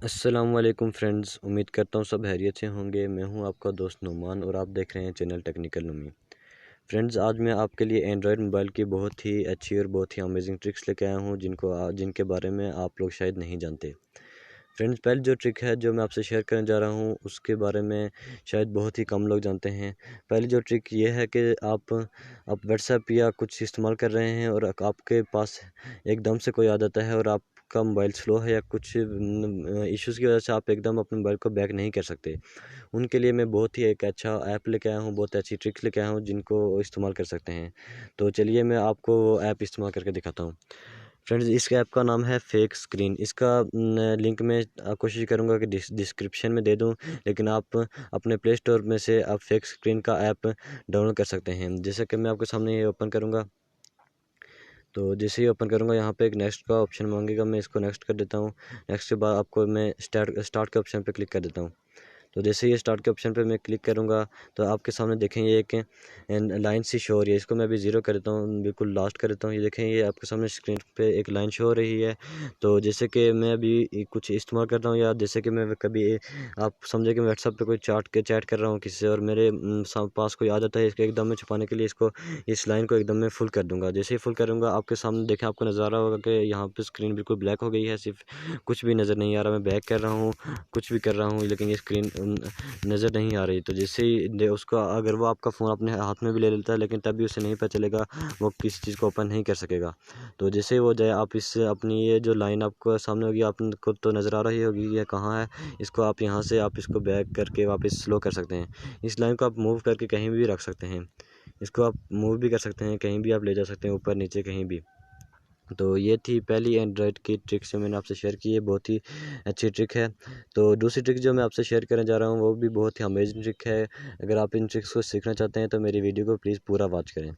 अस्सलाम वालेकुम फ्रेंड्स, उम्मीद करता हूँ सब खैरियत से होंगे। मैं हूँ आपका दोस्त नुमान और आप देख रहे हैं चैनल टेक्निकल नुमी। फ्रेंड्स, आज मैं आपके लिए एंड्रॉयड मोबाइल की बहुत ही अच्छी और बहुत ही अमेजिंग ट्रिक्स लेके आया हूँ जिनके बारे में आप लोग शायद नहीं जानते। फ्रेंड्स, पहली जो ट्रिक है जो मैं आपसे शेयर करने जा रहा हूँ उसके बारे में शायद बहुत ही कम लोग जानते हैं। पहली जो ट्रिक ये है कि आप व्हाट्सएप या कुछ इस्तेमाल कर रहे हैं और आपके पास एकदम से कोई आ जाता है और आपका मोबाइल स्लो है या कुछ इश्यूज़ की वजह से आप एकदम अपने मोबाइल को बैक नहीं कर सकते। उनके लिए मैं बहुत ही एक अच्छा ऐप लेके आया हूँ, बहुत अच्छी ट्रिक्स लेके आया हूँ जिनको इस्तेमाल कर सकते हैं। तो चलिए मैं आपको वो ऐप इस्तेमाल करके दिखाता हूँ। फ्रेंड्स, इस ऐप का नाम है फेक स्क्रीन। इसका लिंक मैं कोशिश करूँगा कि डिस्क्रिप्शन में दे दूँ, लेकिन आप अपने प्ले स्टोर में से आप फेक स्क्रीन का ऐप डाउनलोड कर सकते हैं। जैसे कि मैं आपके सामने ये ओपन करूँगा, तो जैसे ही ओपन करूँगा यहाँ पे एक नेक्स्ट का ऑप्शन मांगेगा, मैं इसको नेक्स्ट कर देता हूँ। नेक्स्ट के बाद आपको मैं स्टार्ट के ऑप्शन पे क्लिक कर देता हूँ। तो जैसे ही स्टार्ट के ऑप्शन पे मैं क्लिक करूँगा तो आपके सामने देखें ये एक लाइन सी शो हो रही है। इसको मैं अभी ज़ीरो कर देता हूँ, बिल्कुल लास्ट कर देता हूँ। ये देखें, ये आपके सामने स्क्रीन पे एक लाइन शो हो रही है। तो जैसे कि मैं अभी कुछ इस्तेमाल कर रहा हूँ या जैसे कि मैं कभी आप समझे कि मैं व्हाट्सएप पे कोई चैट कर रहा हूँ किसी से और मेरे पास कोई आ जाता है, इसको एकदम में छुपाने के लिए इस लाइन को एकदम में फुल कर दूँगा। जैसे ही फुल करूँगा आपके सामने देखें, आपको नज़ारा होगा कि यहाँ पर स्क्रीन बिल्कुल ब्लैक हो गई है, सिर्फ कुछ भी नज़र नहीं आ रहा। मैं बैक कर रहा हूँ, कुछ भी कर रहा हूँ, लेकिन ये स्क्रीन नज़र नहीं आ रही। तो जैसे ही उसको अगर वो आपका फ़ोन अपने हाथ में भी ले लेता है, लेकिन तब भी उसे नहीं पता चलेगा, वो किसी चीज़ को ओपन नहीं कर सकेगा। तो जैसे ही वो जाए, आप इस अपनी ये जो लाइन आपको सामने होगी, आपको तो नज़र आ रही होगी ये कहाँ है। इसको आप यहाँ से आप इसको बैक करके वापस स्लो कर सकते हैं। इस लाइन को आप मूव करके कहीं भी रख सकते हैं। इसको आप मूव भी कर सकते हैं, कहीं भी आप ले जा सकते हैं, ऊपर नीचे कहीं भी। तो ये थी पहली एंड्रॉयड की ट्रिक जो मैंने आपसे शेयर की है, बहुत ही अच्छी ट्रिक है। तो दूसरी ट्रिक जो मैं आपसे शेयर करने जा रहा हूँ वो भी बहुत ही अमेजिंग ट्रिक है। अगर आप इन ट्रिक्स को सीखना चाहते हैं तो मेरी वीडियो को प्लीज़ पूरा वॉच करें।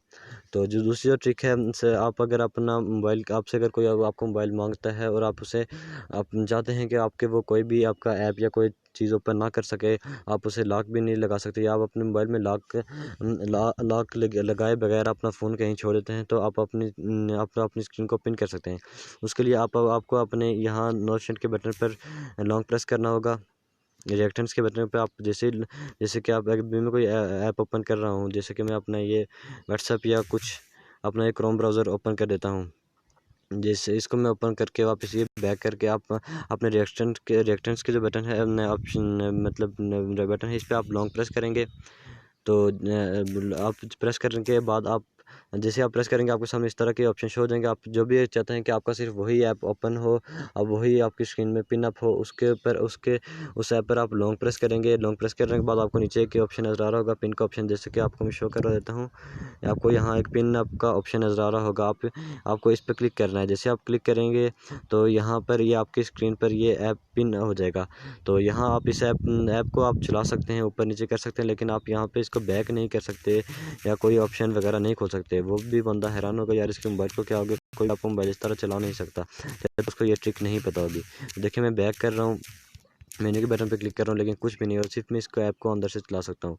तो जो दूसरी जो ट्रिक है से आप अगर अपना मोबाइल आपसे अगर कोई आपको मोबाइल मांगता है और आप चाहते हैं कि आपके वो कोई भी आपका ऐप या कोई चीज़ ओपन ना कर सके, आप उसे लॉक भी नहीं लगा सकते या आप अपने मोबाइल में लॉक लगाए बगैर अपना फ़ोन कहीं छोड़ देते हैं, तो आप अपनी स्क्रीन को पिन कर सकते हैं। उसके लिए आपको अपने यहाँ नो शेड के बटन पर लॉन्ग प्रेस करना होगा। रिएक्टेंट्स के बटन पे आप जैसे कि आप अभी मैं कोई ऐप ओपन कर रहा हूँ, जैसे कि मैं अपना ये व्हाट्सएप या कुछ अपना एक क्रोम ब्राउज़र ओपन कर देता हूँ। जैसे इसको मैं ओपन करके वापस ये बैक करके आप अपने रिएक्टेंट्स के जो बटन है ऑप्शन मतलब बटन है, इस पर आप लॉन्ग प्रेस करेंगे। तो आप प्रेस करने के बाद आप जैसे आप प्रेस करेंगे आपके सामने इस तरह के ऑप्शन शो हो जाएंगे। आप जो भी चाहते हैं कि आपका सिर्फ वही ऐप ओपन हो, अब वही आपकी स्क्रीन में पिन अप हो, उसके ऊपर उस ऐप पर आप लॉन्ग प्रेस करेंगे। लॉन्ग प्रेस करने के बाद आपको नीचे एक ऑप्शन नज़र आ रहा होगा, पिन का ऑप्शन, जैसे कि आपको मैं शो करवा देता हूँ। आपको यहाँ एक पिन अप का ऑप्शन नज़र आ रहा होगा, आपको इस पर क्लिक करना है। जैसे आप क्लिक करेंगे तो यहाँ पर ये आपकी स्क्रीन पर ये ऐप पिन हो जाएगा। तो यहाँ आप इस ऐप को आप चला सकते हैं, ऊपर नीचे कर सकते हैं, लेकिन आप यहाँ पे इसको बैक नहीं कर सकते या कोई ऑप्शन वगैरह नहीं खोल सकते। वो भी बंदा हैरान होगा, यार इसके मोबाइल को क्या हो गया, कोई आपको मोबाइल इस तरह चला नहीं सकता, तो उसको ये ट्रिक नहीं पता होगी। देखिए मैं बैक कर रहा हूँ, मेन्यू के बटन पे क्लिक कर रहा हूँ, लेकिन कुछ भी नहीं, और सिर्फ मैं इसको ऐप को अंदर से चला सकता हूँ।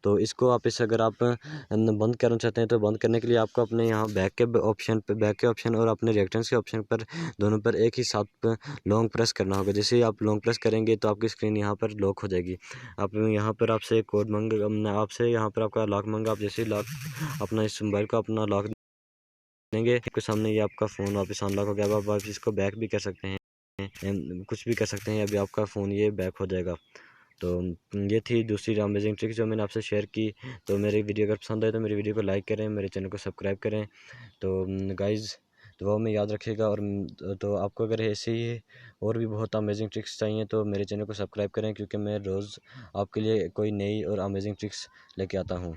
तो इसको आप अगर आप बंद करना चाहते हैं तो बंद करने के लिए आपको अपने यहाँ बैक के ऑप्शन और अपने रिएक्टेंट्स के ऑप्शन पर दोनों पर एक ही साथ लॉन्ग प्रेस करना होगा। जैसे ही आप लॉन्ग प्रेस करेंगे तो आपकी स्क्रीन यहाँ पर लॉक हो जाएगी। आप यहाँ पर आपसे कोड मांगेगा, आपसे यहाँ पर आपका लॉक मांगा। आप जैसे ही लॉक अपना इस मोबाइल को अपना लॉक देंगे, आपके सामने ये आपका फ़ोन वापस अनलॉक हो गया। आप इसको बैक भी कर सकते हैं, कुछ भी कर सकते हैं, अभी आपका फ़ोन ये बैक हो जाएगा। तो ये थी दूसरी अमेजिंग ट्रिक जो मैंने आपसे शेयर की। तो मेरी वीडियो अगर पसंद आए तो मेरी वीडियो को लाइक करें, मेरे चैनल को सब्सक्राइब करें। तो गाइज़, दुआ में याद रखिएगा। और तो आपको अगर ऐसे ही और भी बहुत अमेजिंग ट्रिक्स चाहिए तो मेरे चैनल को सब्सक्राइब करें, क्योंकि मैं रोज़ आपके लिए कोई नई और अमेजिंग ट्रिक्स लेके आता हूँ।